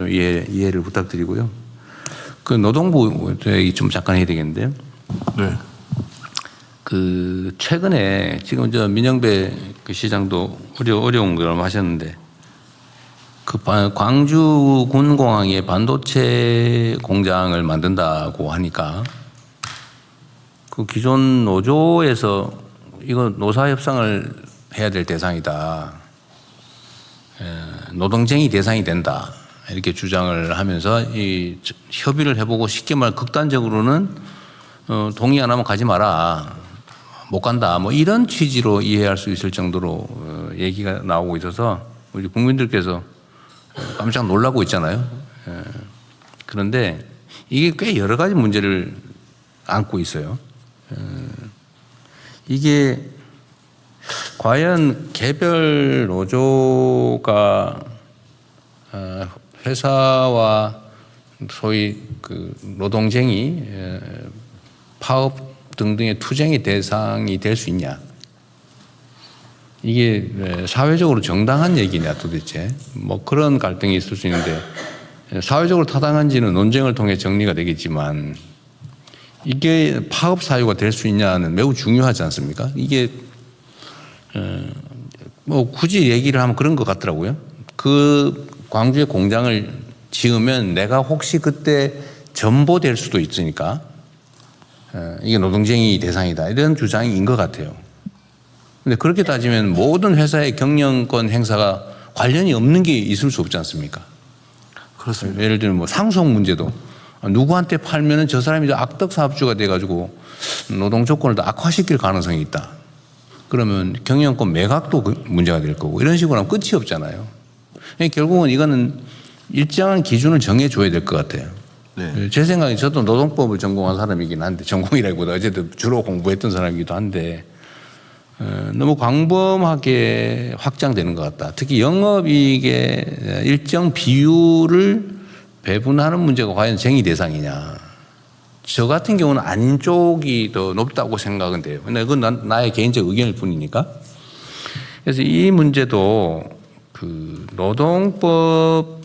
이해를 부탁드리고요. 그 노동부 얘기 좀 잠깐 해야 되겠는데요. 네. 그 최근에 지금 저 민영배 그 시장도 어려운 걸 하셨는데 그 광주 군공항에 반도체 공장을 만든다고 하니까 그 기존 노조에서 이거 노사 협상을 해야 될 대상이다. 노동쟁이 대상이 된다. 이렇게 주장을 하면서 이 협의를 해보고 쉽게 말 극단적으로는 동의 안 하면 가지 마라. 못 간다. 뭐 이런 취지로 이해할 수 있을 정도로 얘기가 나오고 있어서 우리 국민들께서 깜짝 놀라고 있잖아요. 그런데 이게 꽤 여러 가지 문제를 안고 있어요. 이게 과연 개별 노조가 회사와 소위 그 노동쟁이 파업 등등의 투쟁의 대상이 될 수 있냐? 이게 사회적으로 정당한 얘기냐 도대체? 뭐 그런 갈등이 있을 수 있는데 사회적으로 타당한지는 논쟁을 통해 정리가 되겠지만 이게 파업 사유가 될 수 있냐는 매우 중요하지 않습니까? 이게 뭐 굳이 얘기를 하면 그런 것 같더라고요. 그 광주에 공장을 지으면 내가 혹시 그때 전보될 수도 있으니까 이게 노동쟁이 대상이다 이런 주장인 것 같아요. 근데 그렇게 따지면 모든 회사의 경영권 행사가 관련이 없는 게 있을 수 없지 않습니까? 그렇습니다. 예를 들면 뭐 상속 문제도 누구한테 팔면은 저 사람이 악덕 사업주가 돼가지고 노동 조건을 더 악화시킬 가능성이 있다. 그러면 경영권 매각도 문제가 될 거고 이런 식으로 하면 끝이 없잖아요. 결국은 이거는 일정한 기준을 정해줘야 될 것 같아요. 네. 제 생각에 저도 노동법을 전공한 사람이긴 한데 전공이라기보다 어쨌든 주로 공부했던 사람이기도 한데 너무 광범하게 확장되는 것 같다. 특히 영업이익의 일정 비율을 배분하는 문제가 과연 쟁의 대상이냐. 저 같은 경우는 아닌 쪽이 더 높다고 생각은 돼요. 근데 그건 나의 개인적 의견일 뿐이니까. 그래서 이 문제도 그 노동법에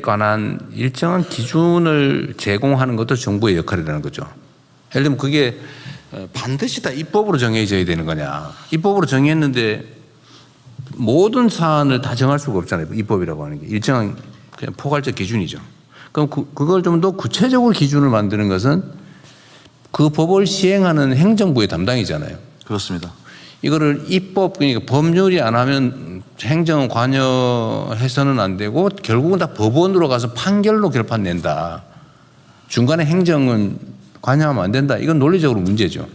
관한 일정한 기준을 제공하는 것도 정부의 역할이라는 거죠. 예를 들면 그게 반드시 다 입법으로 정해져야 되는 거냐. 입법으로 정했는데 모든 사안을 다 정할 수가 없잖아요. 입법이라고 하는 게. 일정한 그냥 포괄적 기준이죠. 그럼 그걸 좀 더 구체적으로 기준을 만드는 것은 그 법을 시행하는 행정부의 담당이잖아요. 그렇습니다. 이거를 입법, 그러니까 법률이 안 하면 행정 관여해서는 안 되고 결국은 다 법원으로 가서 판결로 결판 낸다. 중간에 행정은 관여하면 안 된다. 이건 논리적으로 문제죠.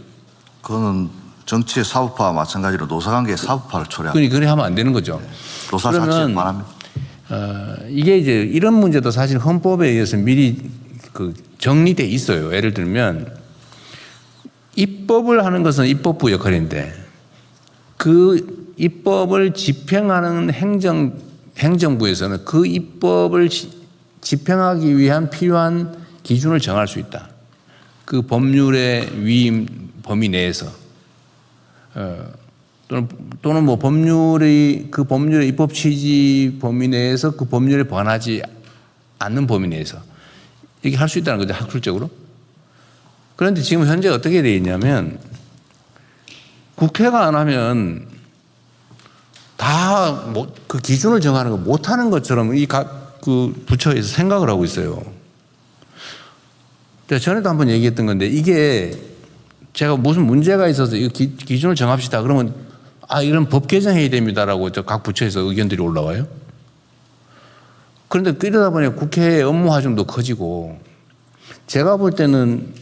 그거는 정치의 사법화와 마찬가지로 노사관계의 사법화를 초래합니다. 그러니 그래 하면 안 되는 거죠. 네. 노사 자체에 관합니다. 이게 이제 이런 문제도 사실 헌법에 의해서 미리 그 정리돼 있어요. 예를 들면 입법을 하는 것은 입법부 역할인데 그 입법을 집행하는 행정부에서는 그 입법을 집행하기 위한 필요한 기준을 정할 수 있다. 그 법률의 위임 범위 내에서 또는 뭐 법률의 그 법률의 입법 취지 범위 내에서 그 법률에 반하지 않는 범위 내에서 이렇게 할 수 있다는 거죠. 학술적으로. 그런데 지금 현재 어떻게 되어 있냐면 국회가 안 하면 다 그 기준을 정하는 거 못하는 것처럼 이 각 그 부처에서 생각을 하고 있어요. 전에도 한번 얘기했던 건데 이게 제가 무슨 문제가 있어서 이 기준을 정합시다. 그러면 이런 법 개정해야 됩니다라고 각 부처에서 의견들이 올라와요. 그런데 이러다 보니 국회의 업무 하중도 커지고 제가 볼 때는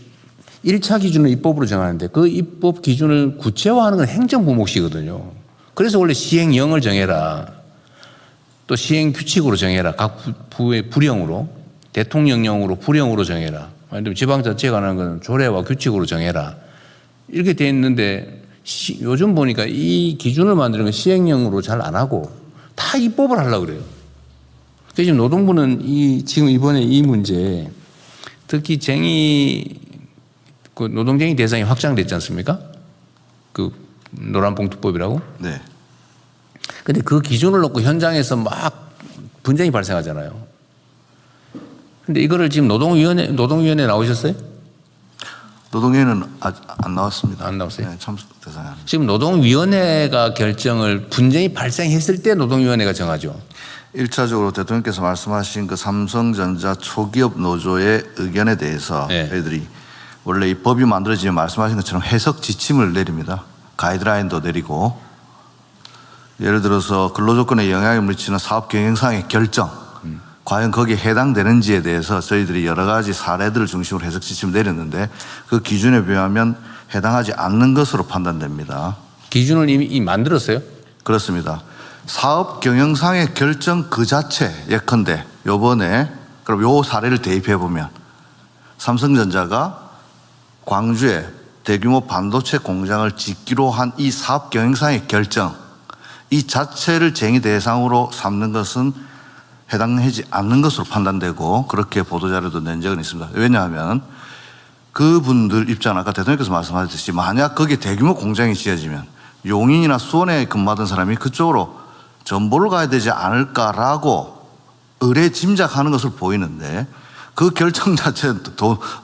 1차 기준을 입법으로 정하는데 그 입법 기준을 구체화하는 건 행정부 몫이거든요. 그래서 원래 시행령을 정해라. 또 시행규칙으로 정해라. 각 부의 부령으로. 대통령령으로 부령으로 정해라. 아니면 지방자치에 관한 건 조례와 규칙으로 정해라. 이렇게 돼 있는데 요즘 보니까 이 기준을 만드는 건 시행령으로 잘 안 하고 다 입법을 하려고 그래요. 그래서 지금 노동부는 지금 이번에 이 문제 특히 그 노동쟁이 대상이 확장됐지 않습니까? 그 노란봉투법이라고? 네. 근데 그 기준을 놓고 현장에서 막 분쟁이 발생하잖아요. 근데 이거를 지금 노동위원회 나오셨어요? 노동위원회는 아직 안 나왔습니다. 안 나왔어요? 네, 참석 대상이 아닙니다. 지금 노동위원회가 결정을 분쟁이 발생했을 때 노동위원회가 정하죠. 1차적으로 대통령께서 말씀하신 그 삼성전자 초기업 노조의 의견에 대해서 네. 저희들이 원래 이 법이 만들어지면 말씀하신 것처럼 해석 지침을 내립니다. 가이드라인도 내리고 예를 들어서 근로조건에 영향을 미치는 사업 경영상의 결정 과연 거기에 해당되는지에 대해서 저희들이 여러 가지 사례들을 중심으로 해석 지침을 내렸는데 그 기준에 비하면 해당하지 않는 것으로 판단됩니다. 기준을 이미 만들었어요? 그렇습니다. 사업 경영상의 결정 그 자체 예컨대 요번에 그럼 요 사례를 대입해 보면 삼성전자가 광주에 대규모 반도체 공장을 짓기로 한 이 사업 경영상의 결정 이 자체를 쟁의 대상으로 삼는 것은 해당하지 않는 것으로 판단되고 그렇게 보도자료도 낸 적은 있습니다. 왜냐하면 그분들 입장은 아까 대통령께서 말씀하셨듯이 만약 거기에 대규모 공장이 지어지면 용인이나 수원에 근무하던 사람이 그쪽으로 전보를 가야 되지 않을까라고 의뢰 짐작하는 것으로 보이는데 그 결정 자체는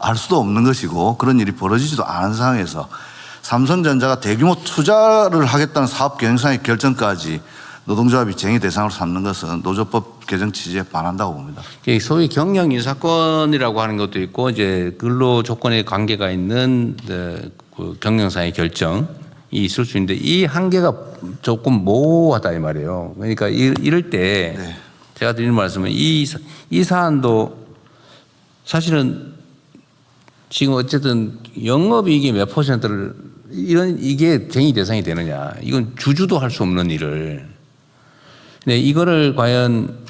알 수도 없는 것이고 그런 일이 벌어지지도 않은 상황에서 삼성전자가 대규모 투자를 하겠다는 사업 경영상의 결정까지 노동조합이 쟁의 대상으로 삼는 것은 노조법 개정 취지에 반한다고 봅니다. 소위 경영 인사권이라고 하는 것도 있고 이제 근로 조건에 관계가 있는 그 경영상의 결정이 있을 수 있는데 이 한계가 조금 모호하다 이 말이에요. 그러니까 이럴 때 네. 제가 드리는 말씀은 이 사안도 사실은 지금 어쨌든 영업이익이 몇 퍼센트를 이게 쟁의 대상이 되느냐. 이건 주주도 할 수 없는 일을. 근데 이거를 과연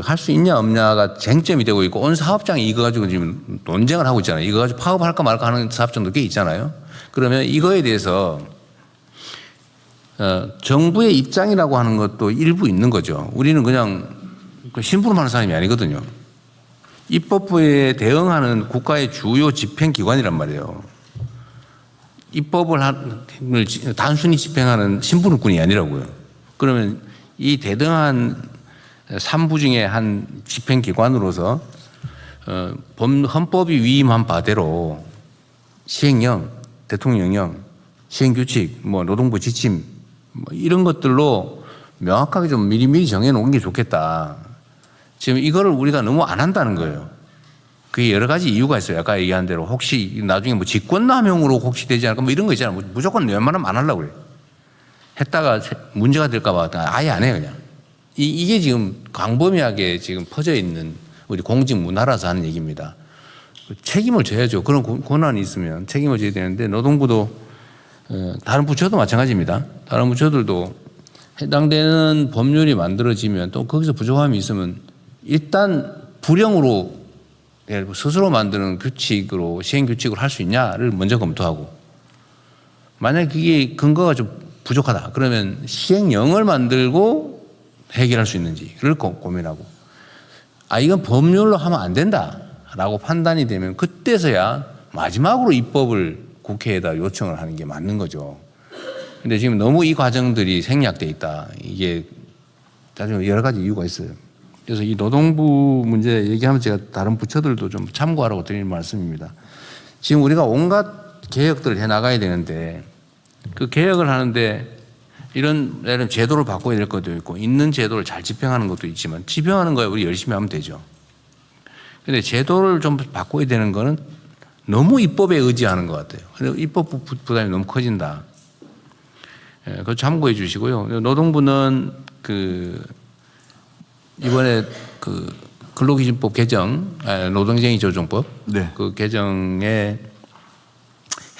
할 수 있냐 없냐가 쟁점이 되고 있고 온 사업장이 이거 가지고 지금 논쟁을 하고 있잖아요. 이거 가지고 파업할까 말까 하는 사업장도 꽤 있잖아요. 그러면 이거에 대해서 정부의 입장이라고 하는 것도 일부 있는 거죠. 우리는 그냥 심부름하는 사람이 아니거든요. 입법부에 대응하는 국가의 주요 집행기관이란 말이에요. 입법을 단순히 집행하는 심부름꾼이 아니라고요. 그러면 이 대등한 3부 중에 한 집행기관으로서 헌법이 위임한 바대로 시행령, 대통령령, 시행규칙, 노동부 지침 이런 것들로 명확하게 좀 미리미리 정해놓은 게 좋겠다. 지금 이거를 우리가 너무 안 한다는 거예요. 그게 여러 가지 이유가 있어요. 아까 얘기한 대로 혹시 나중에 직권남용으로 혹시 되지 않을까 이런 거 있잖아요. 무조건 웬만하면 안 하려고 그래요. 했다가 문제가 될까 봐 아예 안 해요, 그냥. 이게 지금 광범위하게 지금 퍼져 있는 우리 공직 문화라서 하는 얘기입니다. 책임을 져야죠. 그런 권한이 있으면 책임을 져야 되는데 노동부도 다른 부처도 마찬가지입니다. 다른 부처들도 해당되는 법률이 만들어지면 또 거기서 부족함이 있으면 일단 불형으로 스스로 만드는 규칙으로 시행규칙으로 할 수 있냐를 먼저 검토하고 만약 그게 근거가 좀 부족하다 그러면 시행령을 만들고 해결할 수 있는지를 고민하고 이건 법률로 하면 안 된다라고 판단이 되면 그때서야 마지막으로 입법을 국회에다 요청을 하는 게 맞는 거죠. 근데 지금 너무 이 과정들이 생략돼 있다. 이게 나중에 여러 가지 이유가 있어요. 그래서 이 노동부 문제 얘기하면 제가 다른 부처들도 좀 참고하라고 드리는 말씀입니다. 지금 우리가 온갖 개혁들을 해 나가야 되는데 그 개혁을 하는데 이런 제도를 바꿔야 될 것도 있고 있는 제도를 잘 집행하는 것도 있지만 집행하는 거에 우리 열심히 하면 되죠. 그런데 제도를 좀 바꿔야 되는 거는 너무 입법에 의지하는 것 같아요. 그래서 입법 부담이 너무 커진다. 그거 참고해 주시고요. 노동부는 이번에 근로기준법 개정, 노동쟁의 조정법 네. 그 개정에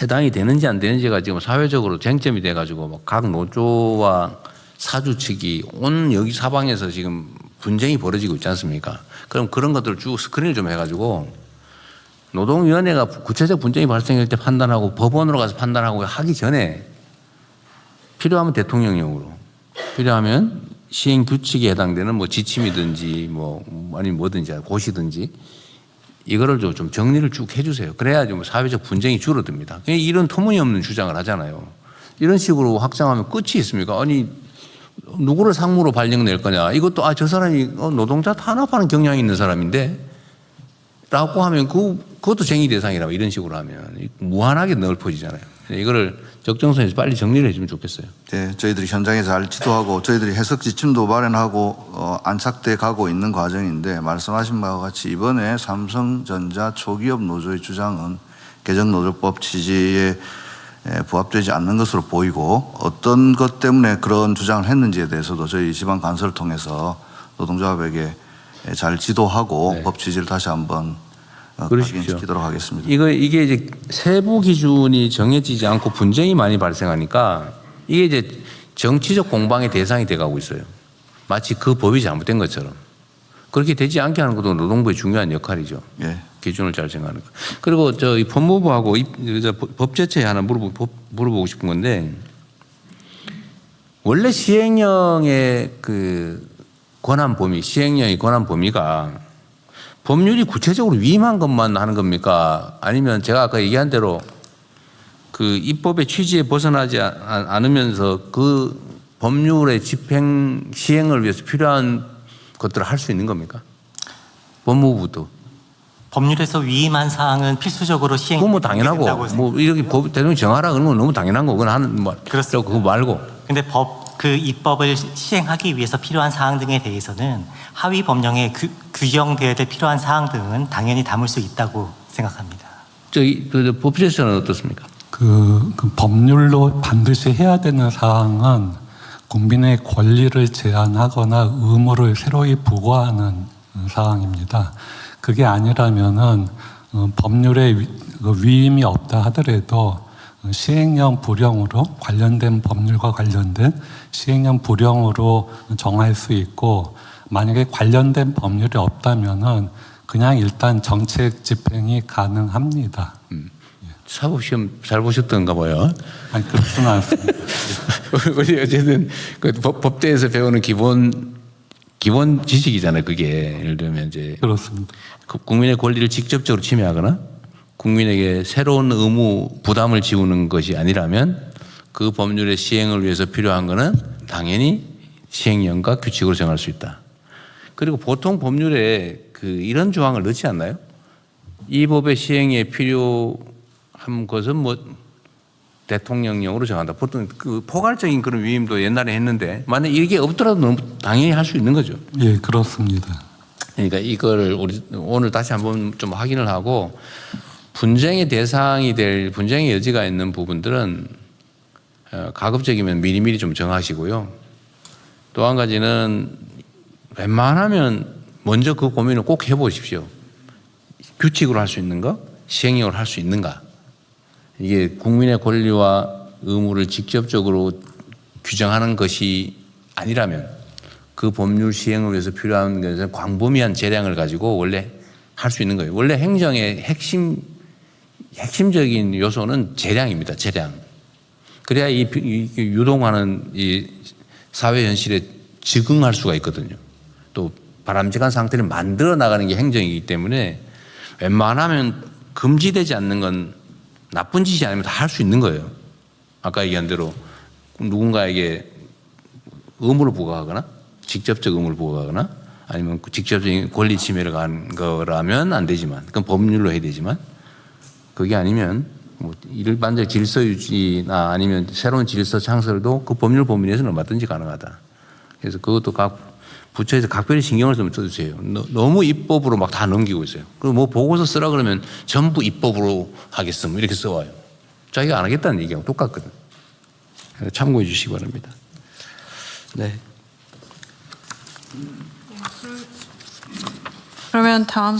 해당이 되는지 안 되는지가 지금 사회적으로 쟁점이 돼가지고 각 노조와 사주 측이 온 여기 사방에서 지금 분쟁이 벌어지고 있지 않습니까? 그럼 그런 것들을 쭉 스크린을 좀 해가지고 노동위원회가 구체적 분쟁이 발생할 때 판단하고 법원으로 가서 판단하고 하기 전에 필요하면 대통령령으로 필요하면 시행규칙에 해당되는 지침이든지 아니면 뭐든지 고시든지 이거를 좀 정리를 쭉 해주세요. 그래야 좀 사회적 분쟁이 줄어듭니다. 이런 터무니없는 주장을 하잖아요. 이런 식으로 확장하면 끝이 있습니까? 아니 누구를 상무로 발령낼 거냐? 이것도 저 사람이 노동자 탄압하는 경향이 있는 사람인데 라고 하면 그것도 쟁의 대상이라고 이런 식으로 하면 무한하게 넓어지잖아요. 이거를 적정선에서 빨리 정리를 해주면 좋겠어요. 네, 저희들이 현장에 잘 지도하고 저희들이 해석 지침도 마련하고 안착돼 가고 있는 과정인데 말씀하신 바와 같이 이번에 삼성전자 초기업 노조의 주장은 개정노조법 취지에 부합되지 않는 것으로 보이고 어떤 것 때문에 그런 주장을 했는지에 대해서도 저희 지방 간서를 통해서 노동조합에게 잘 지도하고 네. 법 취지를 다시 한번 그러십시오. 확인시키도록 하겠습니다. 이게 이제 세부 기준이 정해지지 않고 분쟁이 많이 발생하니까 이게 이제 정치적 공방의 대상이 돼가고 있어요. 마치 그 법이 잘못된 것처럼. 그렇게 되지 않게 하는 것도 노동부의 중요한 역할이죠. 예. 기준을 잘 정하는 거. 그리고 이 법무부하고 법제처에 하나 물어보고 싶은 건데 원래 시행령의 그 권한 범위, 시행령의 권한 범위가 법률이 구체적으로 위임한 것만 하는 겁니까? 아니면 제가 아까 얘기한 대로 그 입법의 취지에 벗어나지 않으면서 그 법률의 집행, 시행을 위해서 필요한 것들을 할 수 있는 겁니까? 법무부도. 법률에서 위임한 사항은 필수적으로 시행. 그건 뭐 당연하고 뭐 이렇게 법 대통령이 정하라 그러는 건 너무 당연한 거. 그건 하는 뭐 그렇습니다. 그거 말고. 근데 그 입법을 시행하기 위해서 필요한 사항 등에 대해서는 하위 법령에 규정되어야 될 필요한 사항 등은 당연히 담을 수 있다고 생각합니다. 그 법제처는 어떻습니까? 그 법률로 반드시 해야 되는 사항은 국민의 권리를 제한하거나 의무를 새로이 부과하는 사항입니다. 그게 아니라면은 법률에 위임이 없다 하더라도 시행령 불령으로 관련된 법률과 관련된 시행령 불령으로 정할 수 있고 만약에 관련된 법률이 없다면은 그냥 일단 정책 집행이 가능합니다. 사법시험 잘 보셨던가 봐요. 아니 그렇지는 않습니다. 우리 어쨌든 그 법대에서 배우는 기본 지식이잖아요. 그게 예를 들면 이제 그렇습니다. 국민의 권리를 직접적으로 침해하거나 국민에게 새로운 의무 부담을 지우는 것이 아니라면 그 법률의 시행을 위해서 필요한 것은 당연히 시행령과 규칙으로 정할 수 있다. 그리고 보통 법률에 이런 조항을 넣지 않나요? 이 법의 시행에 필요한 것은 뭐 대통령령으로 정한다. 보통 그 포괄적인 그런 위임도 옛날에 했는데 만약 이게 없더라도 너무 당연히 할 수 있는 거죠. 예, 그렇습니다. 그러니까 이걸 우리 오늘 다시 한번 좀 확인을 하고 분쟁의 대상이 될 분쟁의 여지가 있는 부분들은 가급적이면 미리미리 좀 정하시고요. 또 한 가지는 웬만하면 먼저 그 고민을 꼭 해보십시오. 규칙으로 할 수 있는 거, 시행령으로 할 수 있는가. 이게 국민의 권리와 의무를 직접적으로 규정하는 것이 아니라면 그 법률 시행을 위해서 필요한 것은 광범위한 재량을 가지고 원래 할 수 있는 거예요. 원래 행정의 핵심적인 요소는 재량입니다. 재량. 그래야 이 유동하는 이 사회 현실에 적응할 수가 있거든요. 또 바람직한 상태를 만들어 나가는 게 행정이기 때문에 웬만하면 금지되지 않는 건 나쁜 짓이 아니면 다 할 수 있는 거예요. 아까 얘기한 대로 누군가에게 의무를 부과하거나 직접적 의무를 부과하거나 아니면 직접적인 권리 침해를 간 거라면 안 되지만 그건 법률로 해야 되지만 그게 아니면 뭐 일반적 질서 유지나 아니면 새로운 질서 창설도 그 법률 범위 내에서는 얼마든지 가능하다. 그래서 그것도 각 부처에서 각별히 신경을 좀 써주세요. 너무 입법으로 막 다 넘기고 있어요. 그리고 뭐 보고서 쓰라 그러면 전부 입법으로 하겠음 이렇게 써와요. 자기가 안 하겠다는 얘기하고 똑같거든. 참고해 주시기 바랍니다. 네. 그러면 다음